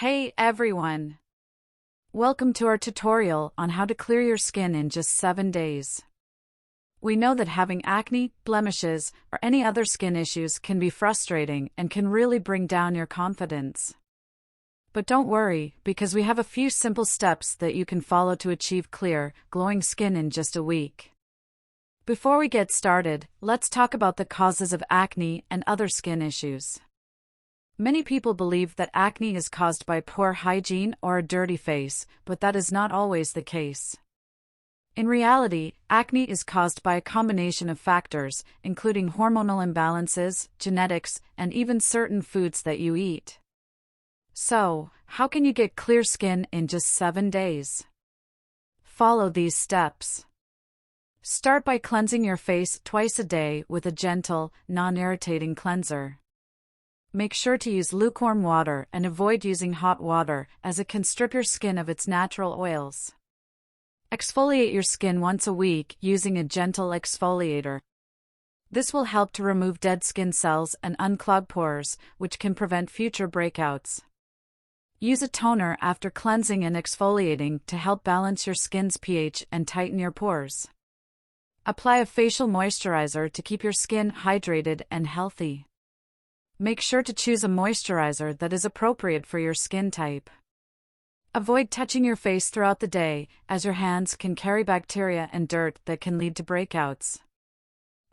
Hey everyone! Welcome to our tutorial on how to clear your skin in just 7 days. We know that having acne, blemishes, or any other skin issues can be frustrating and can really bring down your confidence. But don't worry, because we have a few simple steps that you can follow to achieve clear, glowing skin in just a week. Before we get started, let's talk about the causes of acne and other skin issues. Many people believe that acne is caused by poor hygiene or a dirty face, but that is not always the case. In reality, acne is caused by a combination of factors, including hormonal imbalances, genetics, and even certain foods that you eat. So, how can you get clear skin in just 7 days? Follow these steps. Start by cleansing your face twice a day with a gentle, non-irritating cleanser. Make sure to use lukewarm water and avoid using hot water, as it can strip your skin of its natural oils. Exfoliate your skin once a week using a gentle exfoliator. This will help to remove dead skin cells and unclog pores, which can prevent future breakouts. Use a toner after cleansing and exfoliating to help balance your skin's pH and tighten your pores. Apply a facial moisturizer to keep your skin hydrated and healthy. Make sure to choose a moisturizer that is appropriate for your skin type. Avoid touching your face throughout the day, as your hands can carry bacteria and dirt that can lead to breakouts.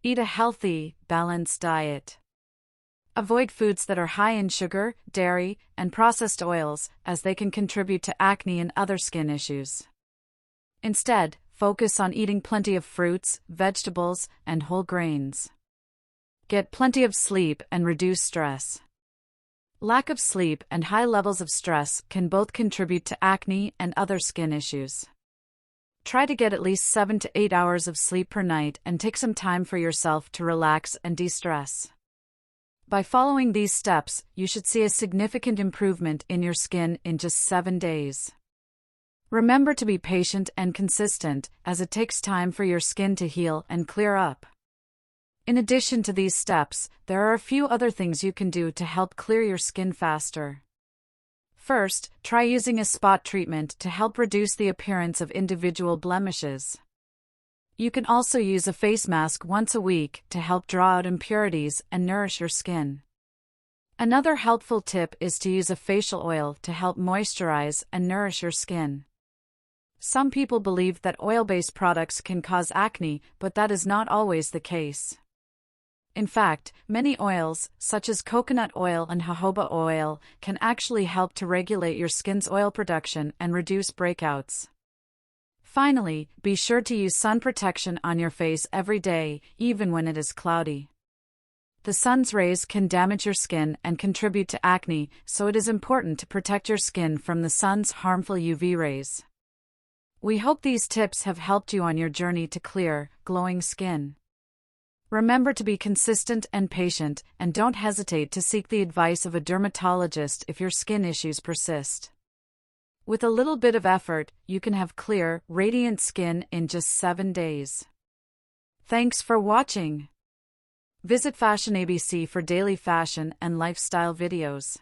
Eat a healthy, balanced diet. Avoid foods that are high in sugar, dairy, and processed oils, as they can contribute to acne and other skin issues. Instead, focus on eating plenty of fruits, vegetables, and whole grains. Get plenty of sleep and reduce stress. Lack of sleep and high levels of stress can both contribute to acne and other skin issues. Try to get at least 7 to 8 hours of sleep per night and take some time for yourself to relax and de-stress. By following these steps, you should see a significant improvement in your skin in just 7 days. Remember to be patient and consistent, as it takes time for your skin to heal and clear up. In addition to these steps, there are a few other things you can do to help clear your skin faster. First, try using a spot treatment to help reduce the appearance of individual blemishes. You can also use a face mask once a week to help draw out impurities and nourish your skin. Another helpful tip is to use a facial oil to help moisturize and nourish your skin. Some people believe that oil-based products can cause acne, but that is not always the case. In fact, many oils, such as coconut oil and jojoba oil, can actually help to regulate your skin's oil production and reduce breakouts. Finally, be sure to use sun protection on your face every day, even when it is cloudy. The sun's rays can damage your skin and contribute to acne, so it is important to protect your skin from the sun's harmful UV rays. We hope these tips have helped you on your journey to clear, glowing skin. Remember to be consistent and patient, and don't hesitate to seek the advice of a dermatologist if your skin issues persist. With a little bit of effort, you can have clear, radiant skin in just 7 days. Thanks for watching. Visit Fashion ABC for daily fashion and lifestyle videos.